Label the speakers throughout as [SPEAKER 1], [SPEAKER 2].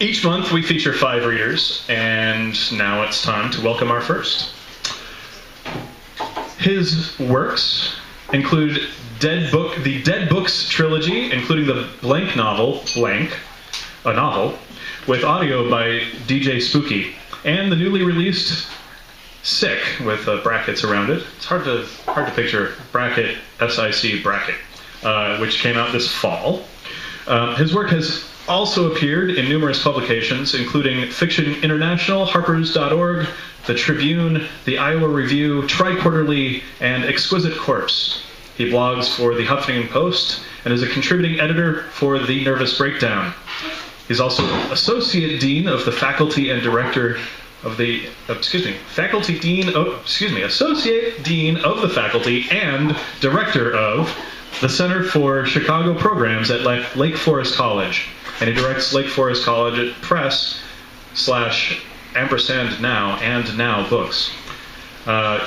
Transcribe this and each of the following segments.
[SPEAKER 1] Each month we feature 5 readers, and now it's time to welcome our first. His works include the Dead Books trilogy, including the Blank novel, a novel, with audio by DJ Spooky, and the newly released Sick, with brackets around it. It's hard to picture bracket, S-I-C bracket, which came out this fall. His work has also appeared in numerous publications, including Fiction International, Harpers.org, The Tribune, The Iowa Review, Tri-Quarterly, and Exquisite Corpse. He blogs for the Huffington Post and is a contributing editor for The Nervous Breakdown. He's also Associate Dean of the Faculty and Director of the, Associate Dean of the Faculty and Director of the Center for Chicago Programs at Lake Forest College. And he directs Lake Forest College Press /& Now Books.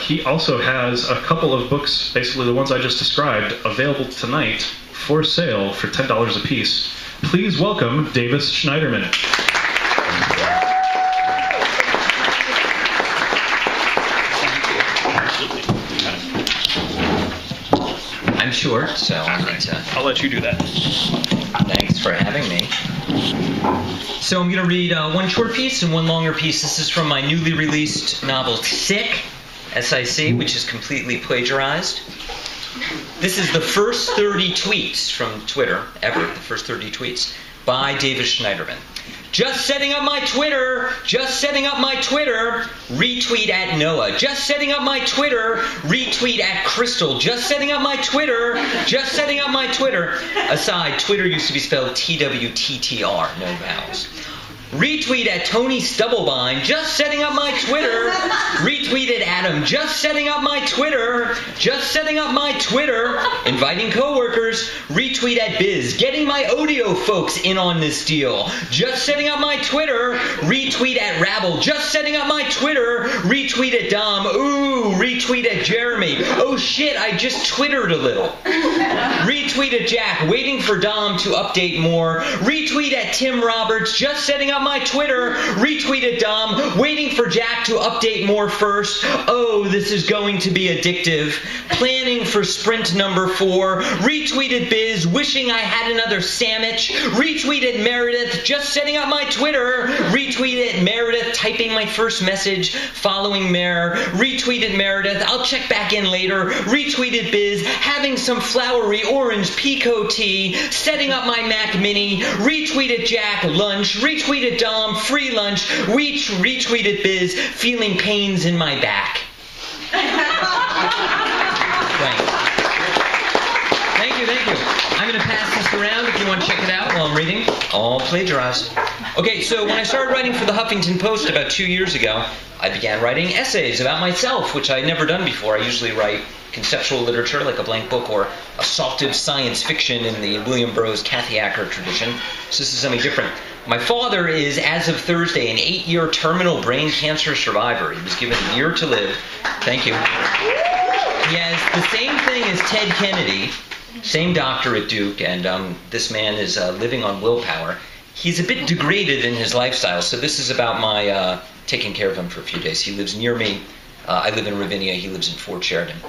[SPEAKER 1] He also has a couple of books, basically the ones I just described, available tonight for sale for $10 a piece. Please welcome Davis Schneiderman.
[SPEAKER 2] I'm short, so
[SPEAKER 1] I'll let you do that.
[SPEAKER 2] Thanks for having me. So I'm going to read one short piece and one longer piece. This is from my newly released novel, Sick, S-I-C, which is completely plagiarized. This is the first 30 tweets from Twitter, ever, the first 30 tweets, by Davis Schneiderman. Just setting up my Twitter, retweet at Noah. Just setting up my Twitter, retweet at Crystal. Just setting up my Twitter. Aside, Twitter used to be spelled T-W-T-T-R, no vowels. Retweet at Tony Stubblebine, just setting up my Twitter. Retweet at Adam, just setting up my Twitter. Inviting coworkers. Retweet at Biz, getting my audio folks in on this deal. Just setting up my Twitter. Retweet at Rabble, just setting up my Twitter. Retweet at Dom, ooh, retweet at Jeremy. Oh shit, I just Twittered a little. Retweet at Jack, waiting for Dom to update more. Retweet at Tim Roberts, just setting up my Twitter. Retweet at Dom, waiting for Jack to update more first. Oh, this is going to be addictive. Planning for sprint number 4. Retweeted Biz, wishing I had another sandwich. Retweeted Meredith, just setting up my Twitter. Retweeted Meredith, typing my first message, following Mare. Retweeted Meredith, I'll check back in later. Retweeted Biz, having some flowery orange pico tea, setting up my Mac Mini. Retweeted Jack, lunch. Retweeted Dom, free lunch. Retweeted Biz, feeling pains in my back. Thank you. I'm going to pass this around if you want to check it out while I'm reading. All plagiarized. Okay, so when I started writing for the Huffington Post about 2 years ago, I began writing essays about myself, which I'd never done before. I usually write conceptual literature like a blank book or assaultive science fiction in the William Burroughs Kathy Acker tradition. So this is something different. My father is, as of Thursday, an 8-year terminal brain cancer survivor. He was given a year to live. Thank you. He has the same thing as Ted Kennedy, same doctor at Duke, and this man is living on willpower. He's a bit degraded in his lifestyle, so this is about my taking care of him for a few days. He lives near me. I live in Ravinia. He lives in Fort Sheridan.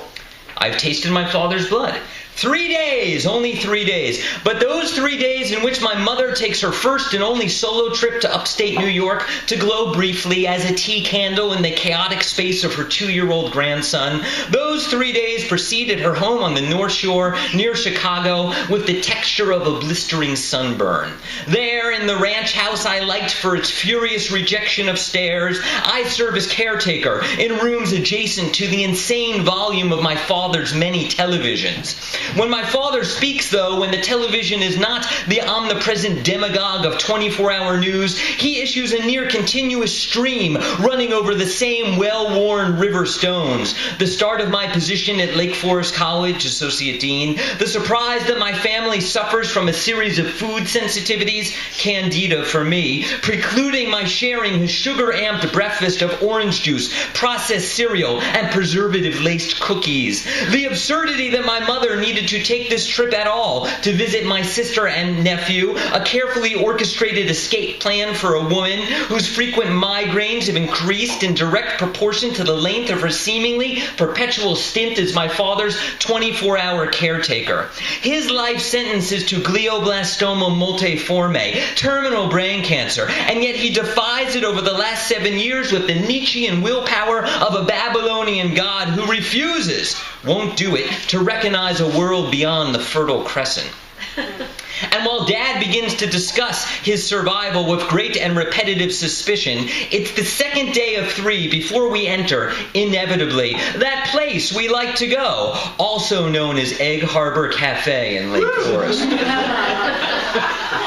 [SPEAKER 2] I've tasted my father's blood. 3 days, only 3 days. But those 3 days in which my mother takes her first and only solo trip to upstate New York to glow briefly as a tea candle in the chaotic space of her 2-year-old grandson, those 3 days preceded her home on the North Shore near Chicago with the texture of a blistering sunburn. There, in the ranch house I liked for its furious rejection of stairs, I serve as caretaker in rooms adjacent to the insane volume of my father's many televisions. When my father speaks, though, when the television is not the omnipresent demagogue of 24-hour news, he issues a near-continuous stream running over the same well-worn river stones. The start of my position at Lake Forest College, Associate Dean, the surprise that my family suffers from a series of food sensitivities, candida for me, precluding my sharing his sugar-amped breakfast of orange juice, processed cereal, and preservative-laced cookies. The absurdity that my mother needs needed to take this trip at all to visit my sister and nephew, a carefully orchestrated escape plan for a woman whose frequent migraines have increased in direct proportion to the length of her seemingly perpetual stint as my father's 24-hour caretaker. His life sentence is to glioblastoma multiforme, terminal brain cancer, and yet he defies it over the last 7 years with the Nietzschean willpower of a Babylonian god who refuses, won't do it, to recognize a world beyond the Fertile Crescent. And while Dad begins to discuss his survival with great and repetitive suspicion, it's the second day of 3 before we enter, inevitably, that place we like to go, also known as Egg Harbor Cafe in Lake Forest.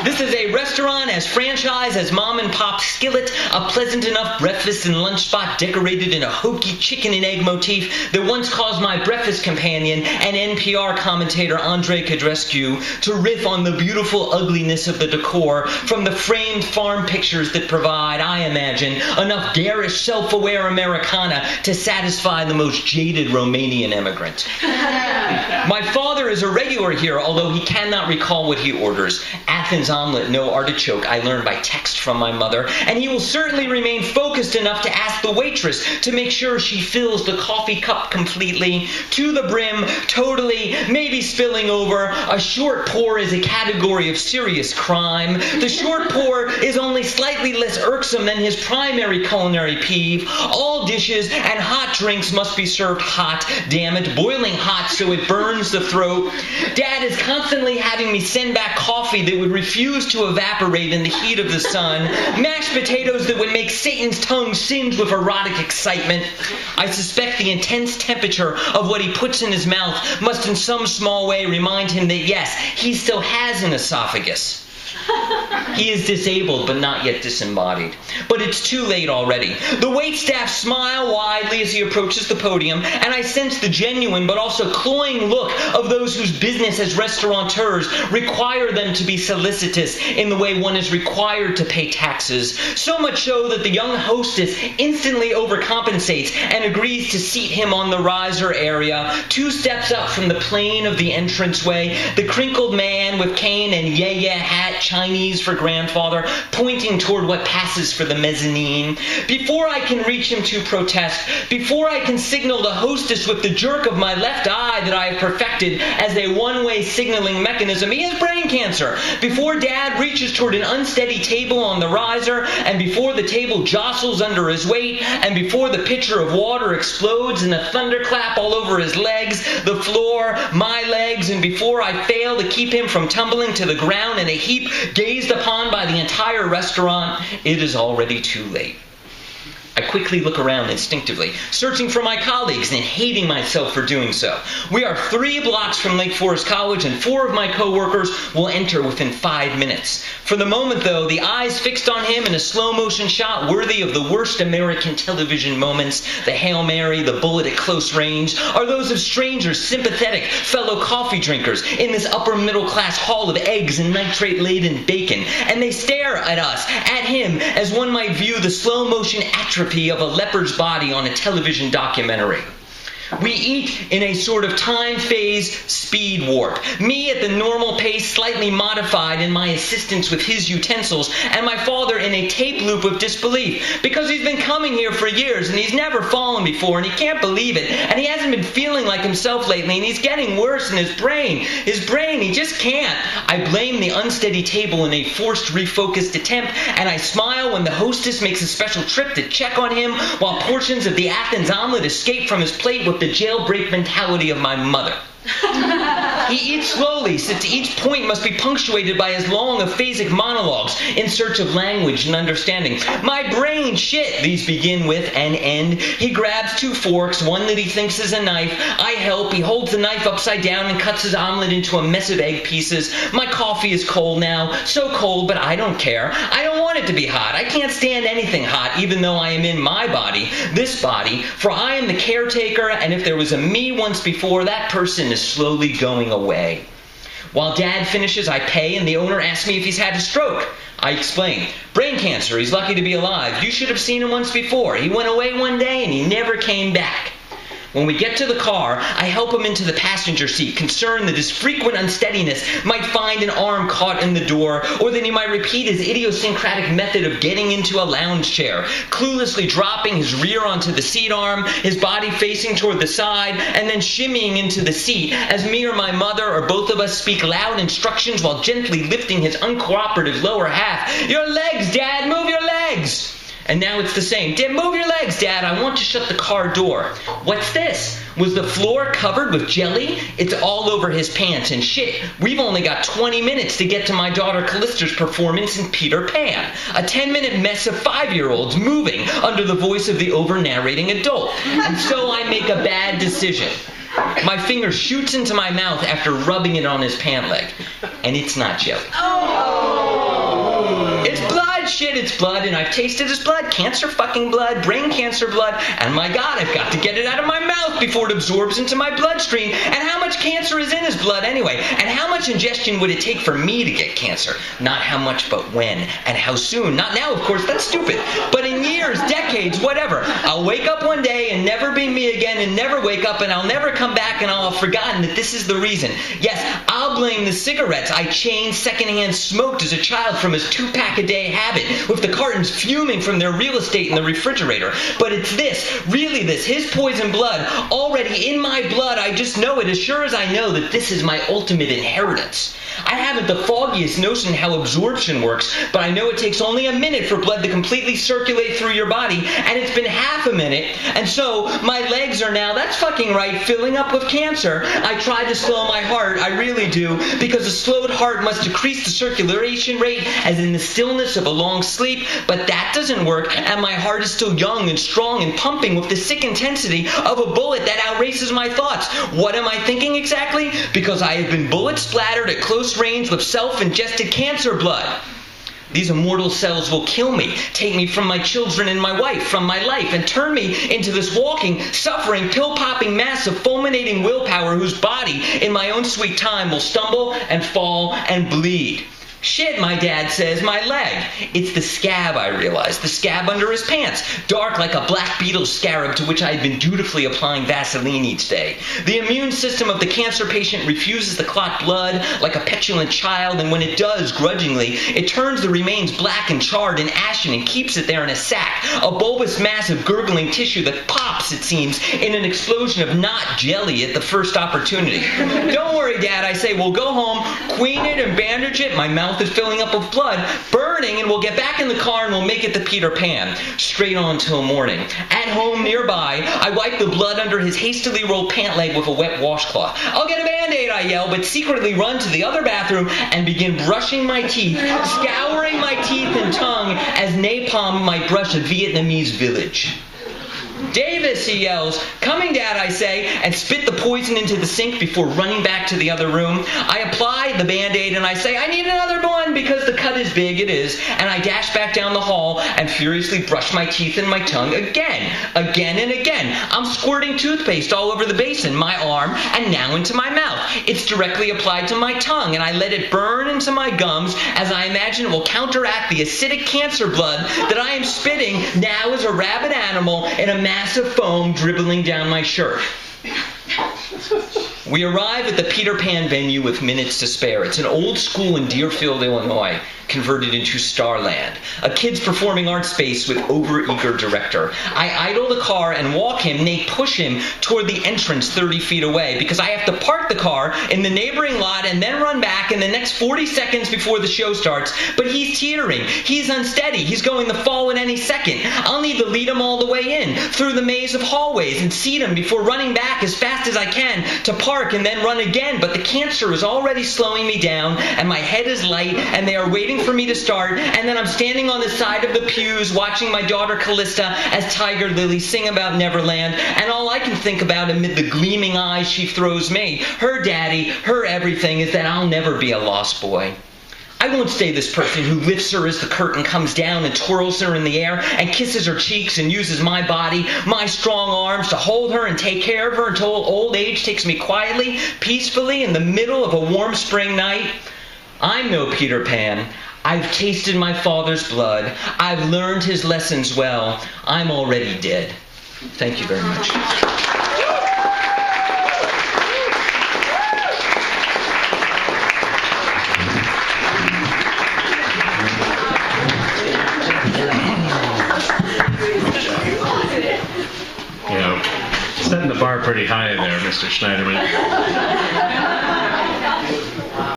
[SPEAKER 2] This is a restaurant as franchise as Mom and Pop Skillet, a pleasant enough breakfast and lunch spot decorated in a hokey chicken and egg motif that once caused my breakfast companion and NPR commentator Andre Codrescu to riff on the beautiful ugliness of the decor from the framed farm pictures that provide, I imagine, enough garish, self-aware Americana to satisfy the most jaded Romanian immigrant. My father is a regular here, although he cannot recall what he orders. Athens omelet, no artichoke, I learned by text from my mother, and he will certainly remain focused enough to ask the waitress to make sure she fills the coffee cup completely, to the brim, totally, maybe spilling over. A short pour is a category of serious crime. The short pour is only slightly less irksome than his primary culinary peeve. All dishes and hot drinks must be served hot, damn it, boiling hot so it burns the throat. Dad is constantly having me send back coffee that would refuse to evaporate in the heat of the sun, mashed potatoes that would make Satan's tongue singe with erotic excitement. I suspect the intense temperature of what he puts in his mouth must in some small way remind him that yes, he still has an esophagus. He is disabled, but not yet disembodied. But it's too late already. The waitstaff smile widely as he approaches the podium, and I sense the genuine but also cloying look of those whose business as restaurateurs require them to be solicitous in the way one is required to pay taxes. So much so that the young hostess instantly overcompensates and agrees to seat him on the riser area, 2 steps up from the plane of the entranceway, the crinkled man with cane and yeah hat, Chinese for grandfather, pointing toward what passes for the mezzanine. Before I can reach him to protest, before I can signal the hostess with the jerk of my left eye that I have perfected as a one-way signaling mechanism, he has brain cancer. Before Dad reaches toward an unsteady table on the riser, and before the table jostles under his weight, and before the pitcher of water explodes in a thunderclap all over his legs, the floor, my legs, and before I fail to keep him from tumbling to the ground in a heap gazed upon by the entire restaurant, it is already too late. I quickly look around instinctively, searching for my colleagues and hating myself for doing so. We are 3 blocks from Lake Forest College, and 4 of my co-workers will enter within 5 minutes. For the moment, though, the eyes fixed on him in a slow-motion shot worthy of the worst American television moments, the Hail Mary, the bullet at close range, are those of strangers, sympathetic fellow coffee drinkers in this upper-middle-class hall of eggs and nitrate-laden bacon, and they stare at us, at him, as one might view the slow-motion atrophy of a leopard's body on a television documentary. We eat in a sort of time phase speed warp. Me at the normal pace, slightly modified in my assistance with his utensils, and my father in a tape loop of disbelief, because he's been coming here for years and he's never fallen before and he can't believe it, and he hasn't been feeling like himself lately, and he's getting worse in his brain, he just can't. I blame the unsteady table in a forced refocused attempt, and I smile when the hostess makes a special trip to check on him while portions of the Athens omelet escape from his plate with the jailbreak mentality of my mother. He eats slowly, since each point must be punctuated by as long aphasic monologues in search of language and understanding. My brain, shit, these begin with and end. He grabs 2 forks, one that he thinks is a knife. I help. He holds the knife upside down and cuts his omelet into a mess of egg pieces. My coffee is cold now. So cold, but I don't care. I don't want it to be hot. I can't stand anything hot, even though I am in my body, this body, for I am the caretaker, and if there was a me once before, that person is slowly going away. While Dad finishes, I pay, and the owner asks me if he's had a stroke. I explain. Brain cancer. He's lucky to be alive. You should have seen him once before. He went away one day, and he never came back. When we get to the car, I help him into the passenger seat, concerned that his frequent unsteadiness might find an arm caught in the door, or that he might repeat his idiosyncratic method of getting into a lounge chair, cluelessly dropping his rear onto the seat arm, his body facing toward the side, and then shimmying into the seat as me or my mother or both of us speak loud instructions while gently lifting his uncooperative lower half. "Your legs, Dad! Move your legs!" And now it's the same. "Move your legs, Dad. I want to shut the car door." What's this? Was the floor covered with jelly? It's all over his pants and shit. We've only got 20 minutes to get to my daughter Callista's performance in Peter Pan. A 10-minute mess of 5-year-olds moving under the voice of the over-narrating adult. And so I make a bad decision. My finger shoots into my mouth after rubbing it on his pant leg. And it's not jelly. It's blood! Shit, it's blood, and I've tasted his blood. Cancer fucking blood, brain cancer blood, and my God, I've got to get it out of my mouth before it absorbs into my bloodstream. And how much cancer is in his blood anyway? And how much ingestion would it take for me to get cancer? Not how much, but when, and how soon. Not now, of course, that's stupid. But in years, decades, whatever. I'll wake up one day and never be me again, and never wake up, and I'll never come back, and I'll have forgotten that this is the reason. Yes, I'll blame the cigarettes I chained secondhand smoked as a child from his 2-pack-a-day habit, with the cartons fuming from their real estate in the refrigerator. But it's this, really this, his poison blood, already in my blood. I just know it as sure as I know that this is my ultimate inheritance. I haven't the foggiest notion how absorption works, but I know it takes only a minute for blood to completely circulate through your body, and it's been half a minute, and so my legs are now, that's fucking right, filling up with cancer. I tried to slow my heart, I really do, because a slowed heart must decrease the circulation rate as in the stillness of a long sleep, but that doesn't work, and my heart is still young and strong and pumping with the sick intensity of a bullet that outraces my thoughts. What am I thinking exactly? Because I have been bullet splattered at close range with self-ingested cancer blood. These immortal cells will kill me, take me from my children and my wife, from my life, and turn me into this walking, suffering, pill-popping mass of fulminating willpower whose body, in my own sweet time, will stumble and fall and bleed. Shit, my dad says, my leg. It's the scab, I realize. The scab under his pants. Dark like a black beetle scarab to which I had been dutifully applying Vaseline each day. The immune system of the cancer patient refuses to clot blood like a petulant child, and when it does, grudgingly, it turns the remains black and charred and ashen and keeps it there in a sack. A bulbous mass of gurgling tissue that pops, it seems, in an explosion of not jelly at the first opportunity. Don't worry, Dad, I say. We'll go home, queen it and bandage it. My mouth is filling up with blood, burning, and we'll get back in the car and we'll make it to Peter Pan. Straight on till morning. At home nearby, I wipe the blood under his hastily rolled pant leg with a wet washcloth. "I'll get a Band-Aid," I yell, but secretly run to the other bathroom and begin brushing my teeth, scouring my teeth and tongue as napalm might brush a Vietnamese village. "Davis," he yells. "Coming, Dad," I say, and spit the poison into the sink before running back to the other room. I apply the Band-Aid and I say, "I need another one," because the cut is big, it is, and I dash back down the hall and furiously brush my teeth and my tongue again and again. I'm squirting toothpaste all over the basin, my arm, and now into my mouth. It's directly applied to my tongue, and I let it burn into my gums as I imagine it will counteract the acidic cancer blood that I am spitting now as a rabid animal in a mass of foam dribbling down my shirt. We arrive at the Peter Pan venue with minutes to spare. It's an old school in Deerfield, Illinois, converted into Starland, a kids' performing arts space with overeager director. I idle the car and walk him, nay push him, toward the entrance 30 feet away because I have to park the car in the neighboring lot and then run back in the next 40 seconds before the show starts. But he's teetering. He's unsteady. He's going to fall at any second. I'll need to lead him all the way in, through the maze of hallways, and seat him before running back as fast as I can to park and then run again. But the cancer is already slowing me down, and my head is light, and they are waiting for me to start, and then I'm standing on the side of the pews watching my daughter Callista as Tiger Lily sing about Neverland, and all I can think about amid the gleaming eyes she throws me, her daddy, her everything, is that I'll never be a lost boy. I won't stay this person who lifts her as the curtain comes down and twirls her in the air and kisses her cheeks and uses my body, my strong arms to hold her and take care of her until old age takes me quietly, peacefully in the middle of a warm spring night. I'm no Peter Pan. I've tasted my father's blood. I've learned his lessons well. I'm already dead. Thank you very much.
[SPEAKER 1] Setting the bar pretty high there, Mr. Schneiderman.